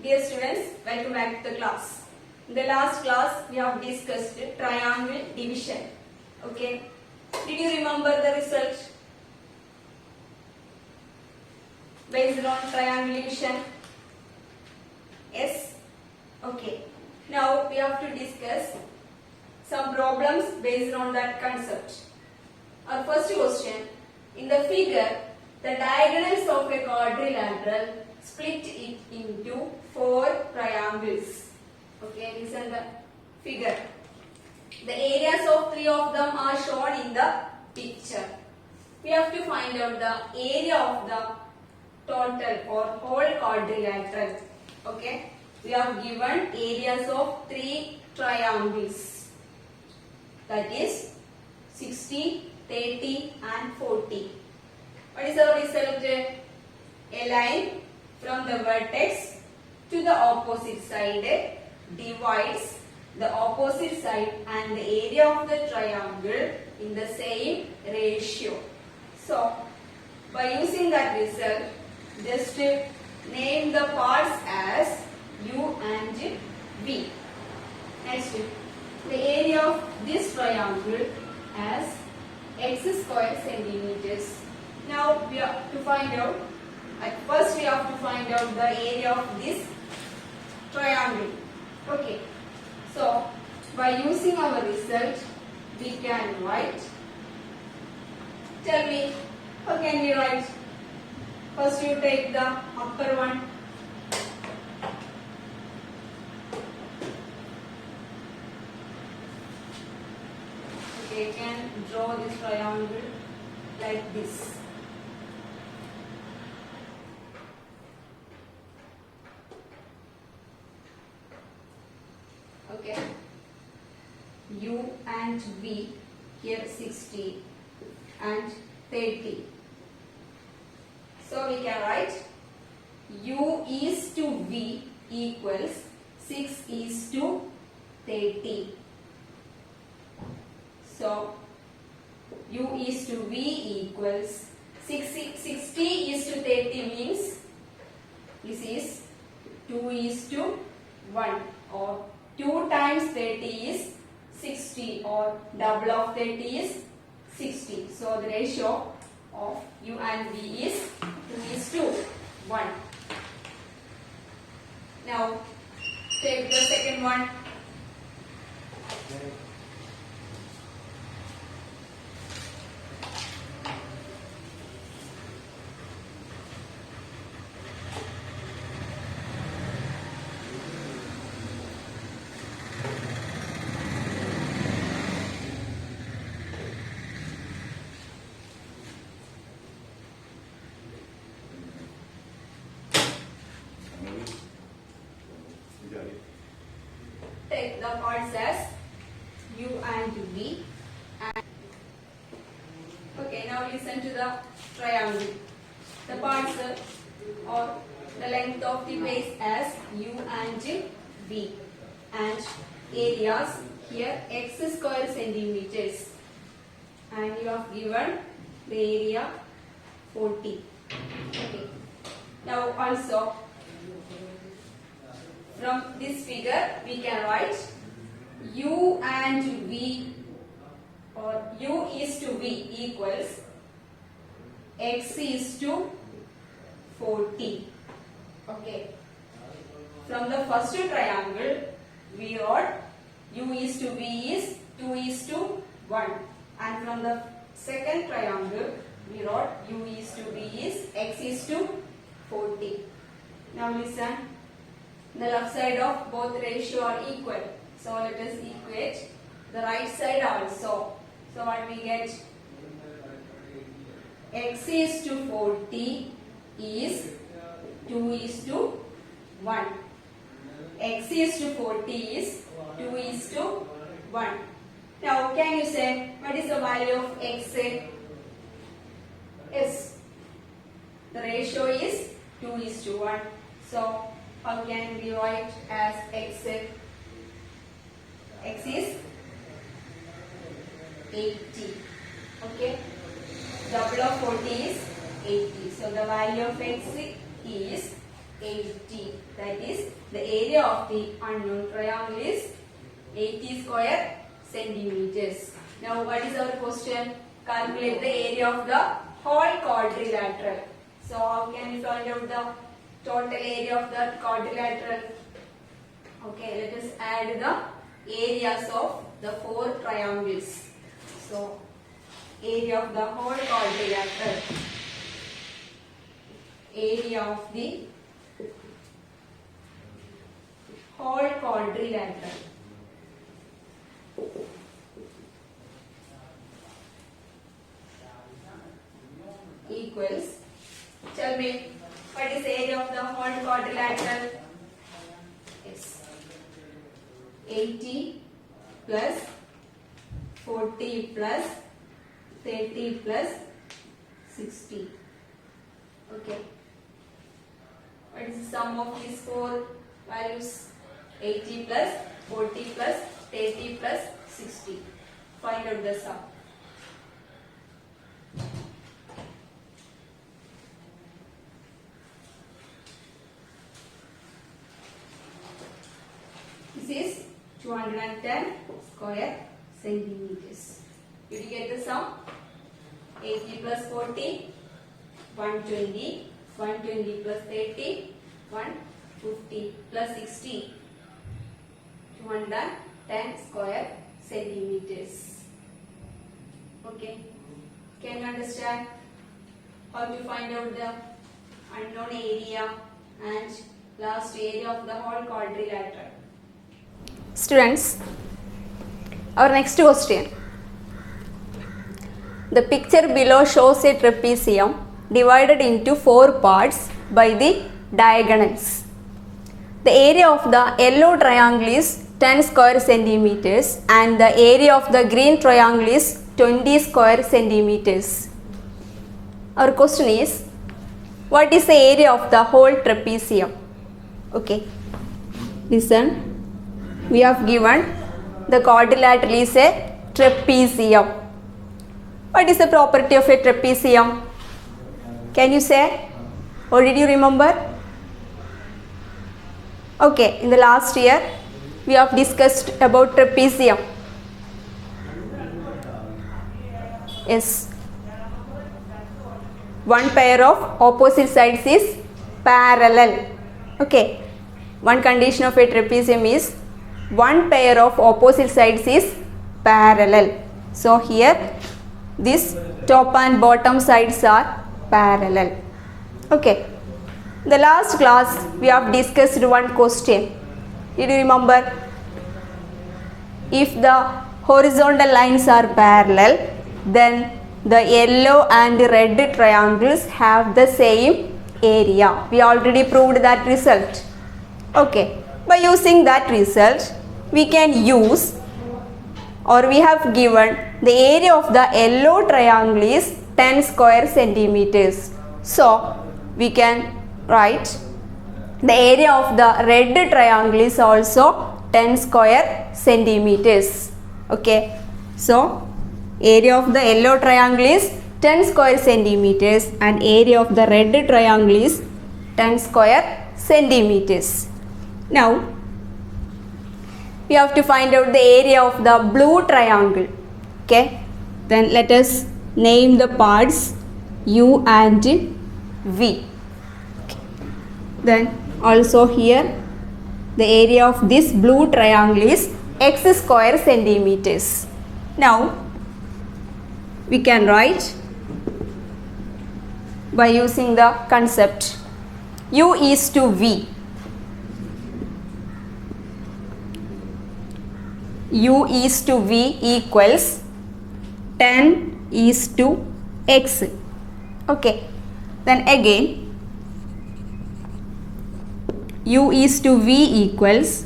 Dear students, welcome back to the class. In the last class, we have discussed triangle division. Okay. Did you remember the result? Based on triangle division? Yes? Okay. Now we have to discuss some problems based on that concept. Our first question. In the figure, the diagonals of a quadrilateral split it into 4 triangles. Okay, listen the figure. The areas of 3 of them are shown in the picture. We have to find out the area of the total or whole quadrilateral. Okay, we have given areas of 3 triangles. That is 60, 30 and 40. What is our result? A line from the vertex to the opposite side divides the opposite side and the area of the triangle in the same ratio. So, by using that result, just name the parts as U and V. Next, the area of this triangle as x square centimeters. Now we have to find out, at first we have to find out the area of this triangle. Okay, so by using our result, we can write. Tell me, how can we write? First you take the upper one. Okay, you can draw this triangle like this. Okay, U and V, here 60 and 30. So we can write U is to V equals 6 is to 30. So U is to V equals 60 is to 30 means this is 2 is to 1, or 2 times 30 is 60, or double of 30 is 60. So the ratio of U and V is 2 is to 1. Now take the second one. Take the parts as U and V. And okay, now listen to the triangle. The parts or the length of the base as U and V, and areas here x square centimeters, and you have given the area 40. Okay. Now also, from this figure we can write U and V, or U is to V equals x is to 40. Okay. From the first triangle we wrote U is to V is 2 is to 1, and from the second triangle we wrote U is to V is x is to 40. Now listen. The left side of both ratio are equal. So let us equate the right side also. So what we get? X is to 40 is 2 is to 1. X is to 40 is 2 is to 1. Now can you say what is the value of x? Yes. The ratio is 2 is to 1. So how can we write as x? X is 80. Okay. Double of 40 is 80. So the value of x is 80. That is, the area of the unknown triangle is 80 square centimeters. Now, what is our question? Calculate the area of the whole quadrilateral. So, how can we find out the total area of the quadrilateral? Okay, let us add the areas of the four triangles. So, area of the whole quadrilateral. Area of the whole quadrilateral equals, tell me, what is the area of the whole quadrilateral? It's 80 plus 40 plus 30 plus 60. Okay. What is the sum of these four values? 80 plus 40 plus 30 plus 60. Find out the sum. This is 210 square centimeters. Did you get the sum? 80 plus 40, 120, 120 plus 30, 150 plus 60, 210 square centimeters. Okay. Can you understand how to find out the unknown area and last area of the whole quadrilateral? Students, our next question. The picture below shows a trapezium divided into four parts by the diagonals. The area of the yellow triangle is 10 square centimeters and the area of the green triangle is 20 square centimeters. Our question is, what is the area of the whole trapezium? Okay, listen. We have given the quadrilateral is a trapezium. What is the property of a trapezium? Can you say? Or did you remember? Okay, in the last year we have discussed about trapezium. Yes. One pair of opposite sides is parallel. Okay. One condition of a trapezium is one pair of opposite sides is parallel. So here this top and bottom sides are parallel. Okay. The last class we have discussed one question. Did you remember? If the horizontal lines are parallel, then the yellow and red triangles have the same area. We already proved that result. Okay. By using that result, we can use, or we have given, the area of the yellow triangle is 10 square centimeters. So, we can write the area of the red triangle is also 10 square centimeters. Okay. So, area of the yellow triangle is 10 square centimeters and area of the red triangle is 10 square centimeters. Now, we have to find out the area of the blue triangle. Okay. Then let us name the parts U and V. Okay. Then also here the area of this blue triangle is x square centimeters. Now, we can write by using the concept U is to V. U is to V equals 10 is to x. Okay. Then again U is to V equals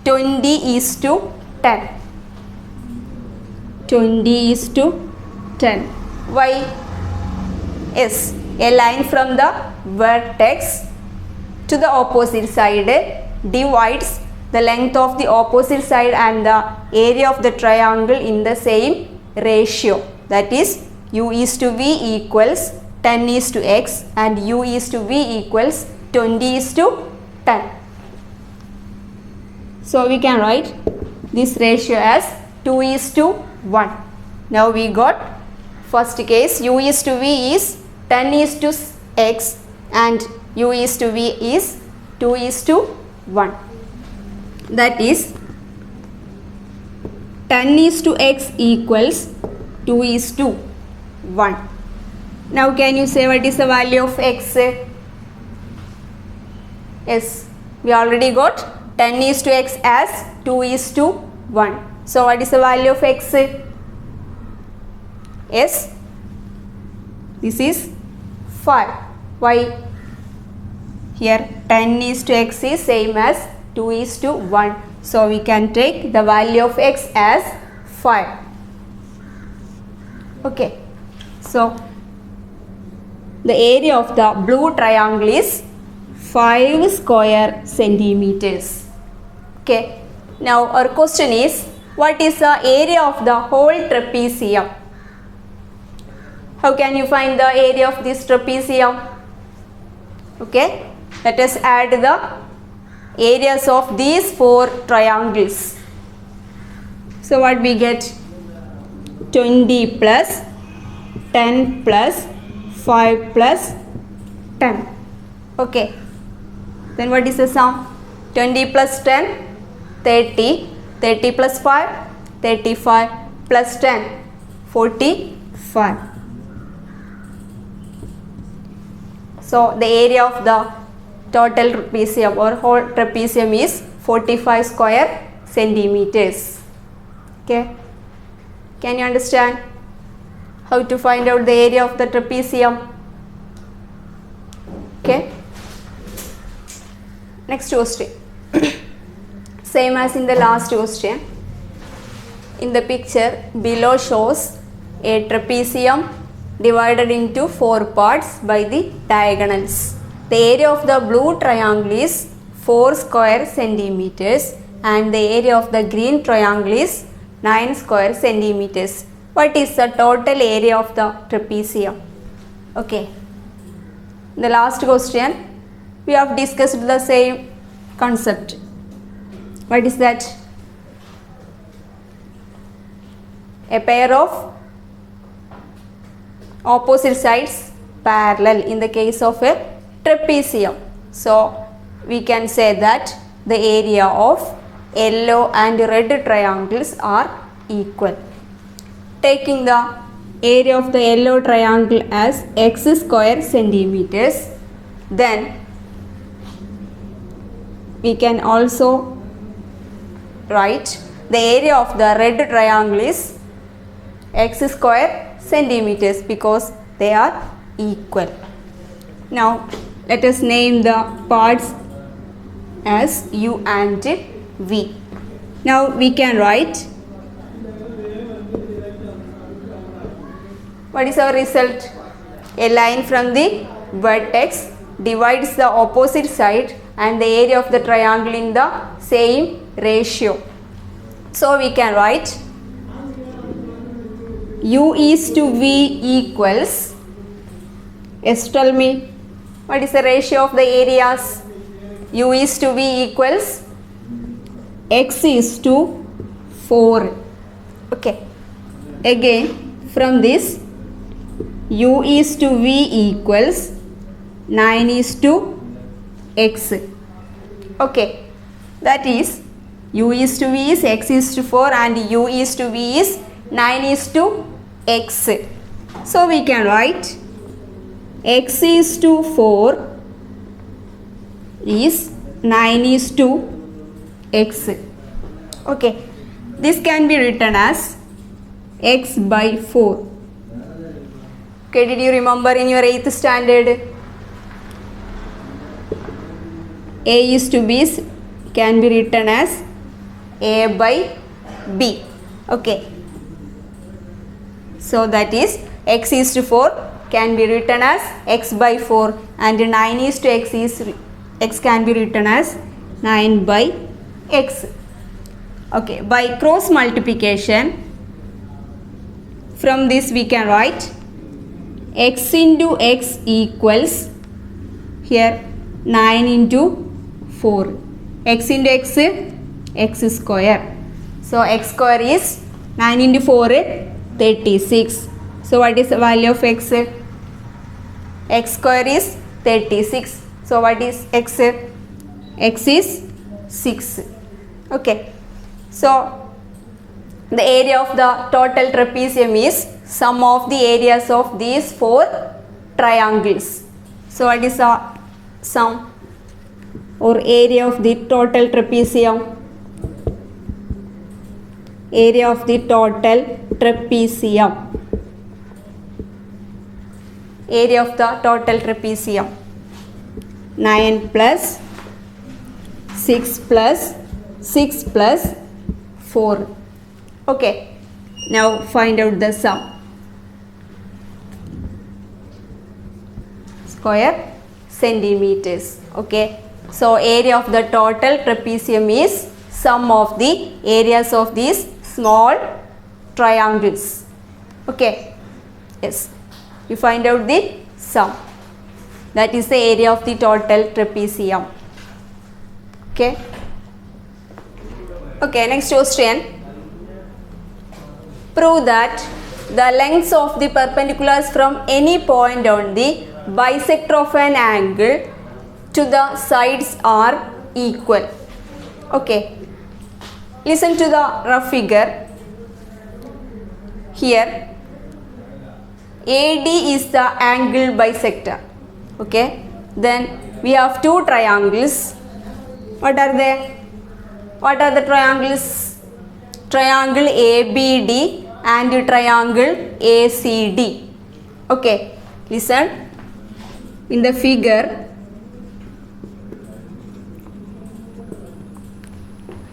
20 is to 10. 20 is to 10. Why? Yes, a line from the vertex to the opposite side divides the length of the opposite side and the area of the triangle in the same ratio. That is, U is to V equals 10 is to x and u is to v equals 20 is to 10. So we can write this ratio as 2 is to 1. Now we got first case, u is to v is 10 is to x and u is to v is 2 is to 1. That is 10 is to x equals 2 is to 1. Now can you say what is the value of x? Yes, we already got 10 is to x as 2 is to 1. So what is the value of x? Yes, this is 5. Why? Here 10 is to x is same as 2 is to 1. So we can take the value of x as 5. Okay. So the area of the blue triangle is 5 square centimeters. Okay. Now our question is, what is the area of the whole trapezium? How can you find the area of this trapezium? Okay. Let us add the areas of these 4 triangles. So what we get? 20 plus 10 plus 5 plus 10. Okay. Then what is the sum? 20 plus 10, 30. 30 plus 5, 35 plus 10, 45. So the area of the total trapezium or whole trapezium is 45 square centimeters. Okay. Can you understand how to find out the area of the trapezium? Okay. Next question. Same as in the last question. In the picture below shows a trapezium divided into 4 parts by the diagonals. The area of the blue triangle is 4 square centimeters and the area of the green triangle is 9 square centimeters. What is the total area of the trapezium? Okay. The last question, we have discussed the same concept. What is that? A pair of opposite sides parallel in the case of a trapezium. So we can say that the area of yellow and red triangles are equal. Taking the area of the yellow triangle as x square centimeters, then we can also write the area of the red triangle is x square centimeters because they are equal. Now let us name the parts as u and v. Now we can write, what is our result? A line from the vertex divides the opposite side and the area of the triangle in the same ratio. So we can write u is to v equals, yes, tell me, what is the ratio of the areas? U is to v equals x is to 4. Okay. Again from this, u is to v equals 9 is to x. Okay. That is, u is to v is x is to 4 and u is to v is 9 is to x. So we can write x is to 4 is 9 is to x. Okay. This can be written as x by 4. Okay, did you remember in your 8th standard? A is to B can be written as A by B. Okay. So that is x is to 4 can be written as x by 4 and 9 is to x is x can be written as 9 by x. Okay. By cross multiplication, from this we can write x into x equals here 9 into 4. X into x, x square. So x square is 9 into 4, 36. So what is the value of x? X square is 36. So what is x? X is 6. Okay. So the area of the total trapezium is sum of the areas of these 4 triangles. So what is the sum or area of the total trapezium? Area of the total trapezium. Area of the total trapezium. 9 plus 6 plus 6 plus 4. Okay. Now find out the sum. Square centimeters. Okay. So area of the total trapezium is sum of the areas of these small triangles. Okay. Yes. You find out the sum. That is the area of the total trapezium. Okay. Okay. Next question. Prove that the lengths of the perpendiculars from any point on the bisector of an angle to the sides are equal. Okay. Listen to the rough figure. Here AD is the angle bisector. Okay. Then we have two triangles. What are they? What are the triangles? Triangle ABD and triangle ACD. Okay. Listen. In the figure,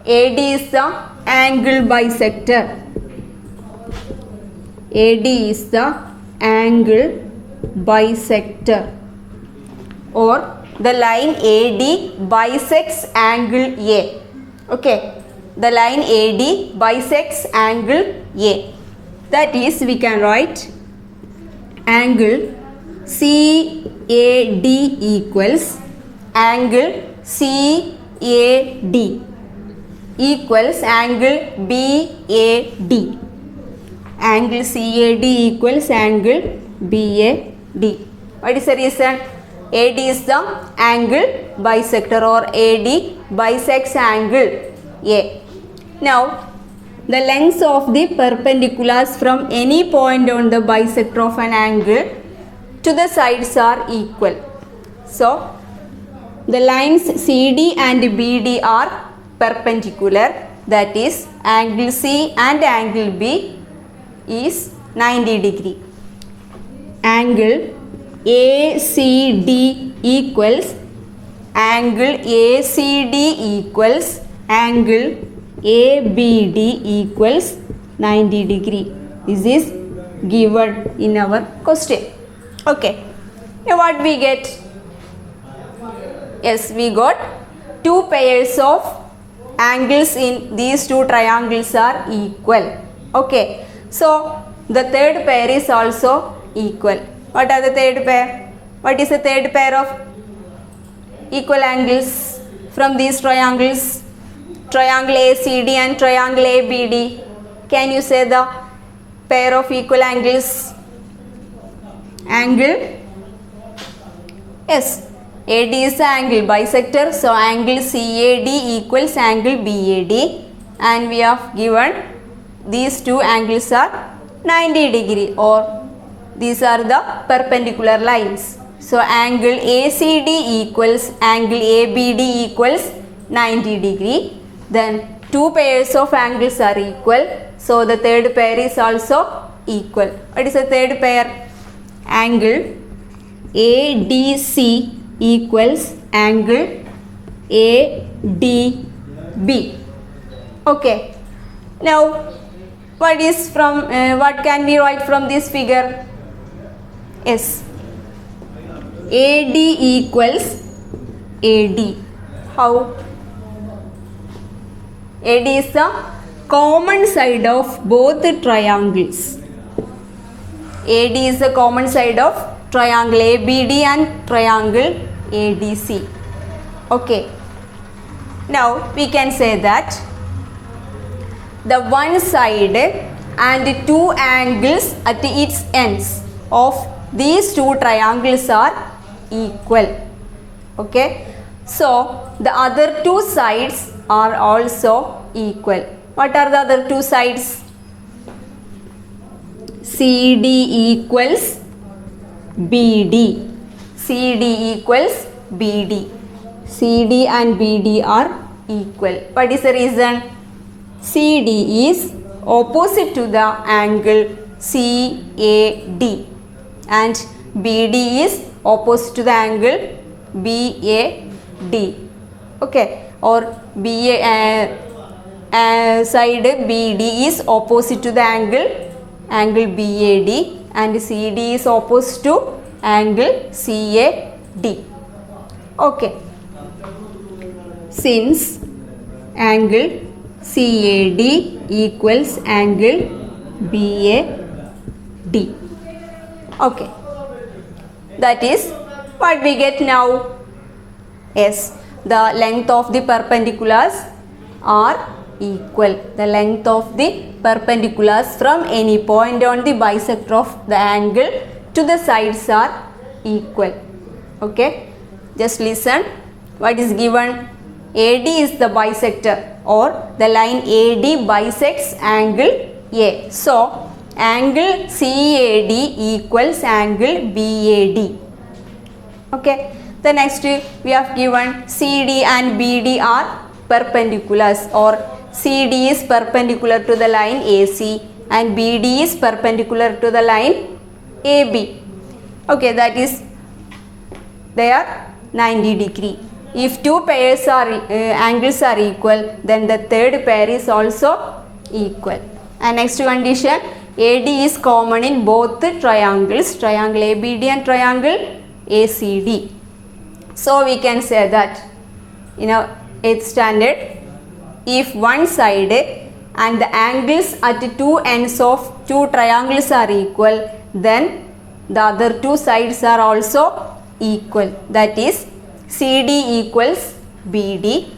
AD is the angle bisector. AD is the angle bisector, or the line AD bisects angle A. Okay. The line AD bisects angle A. That is, we can write angle CAD equals angle CAD equals angle BAD. Angle CAD equals angle BAD. What is the reason? AD is the angle bisector, or AD bisects angle A. Now, the lengths of the perpendiculars from any point on the bisector of an angle to the sides are equal. So, the lines CD and BD are perpendicular, that is, angle C and angle B is 90 degree. Angle ACD equals angle ACD equals angle ABD equals 90 degree. This is given in our question. Okay. Now what we get? Yes, we got two pairs of angles in these two triangles are equal. Okay. So the third pair is also equal. What are the third pair? What is the third pair of equal angles from these triangles? Triangle ACD and triangle ABD. Can you say the pair of equal angles? Angle, yes, AD is the angle bisector, so angle CAD equals angle BAD, and we have given these two angles are 90 degree, or these are the perpendicular lines. So angle ACD equals angle ABD equals 90 degree. Then two pairs of angles are equal, so the third pair is also equal. What is the third pair? Angle ADC equals angle ADB. Okay. Now what is from what can we write from this figure? Yes, AD equals AD. How? AD is the common side of both triangles. AD is the common side of triangle ABD and triangle ADC. Okay. Now we can say that the one side and two angles at its ends of these two triangles are equal. Okay. So the other two sides are also equal. What are the other two sides? CD equals BD. CD equals BD. CD and BD are equal. What is the reason? CD is opposite to the angle CAD and BD is opposite to the angle BAD. Okay, or side BD is opposite to the angle BAD and CD is opposite to angle CAD. Okay. Since angle CAD equals angle BAD. Okay. That is what we get now. Yes, the length of the perpendiculars are equal. The length of the perpendiculars from any point on the bisector of the angle to the sides are equal. Okay. Just listen. What is given? AD is the bisector or the line AD bisects angle A. So, angle CAD equals angle BAD. Okay. The next we have given CD and BD are perpendiculars, or CD is perpendicular to the line AC and BD is perpendicular to the line AB. Okay, that is they are 90 degree. If two pairs are angles are equal, then the third pair is also equal. And next condition, AD is common in both the triangles, triangle ABD and triangle ACD. So we can say that in a 8th standard, if one side and the angles at two ends of two triangles are equal, then the other two sides are also equal. That is, CD equals BD.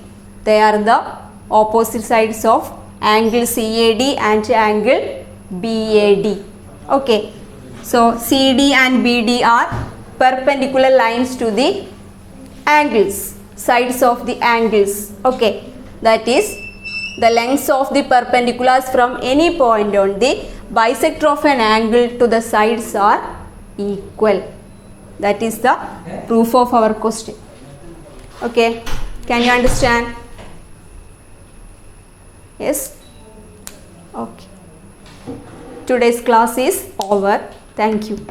They are the opposite sides of angle CAD and angle BAD. Okay. So CD and BD are perpendicular lines to the angles, sides of the angles. Okay. That is, the lengths of the perpendiculars from any point on the bisector of an angle to the sides are equal. That is the proof of our question. Okay, can you understand? Yes? Okay. Today's class is over. Thank you.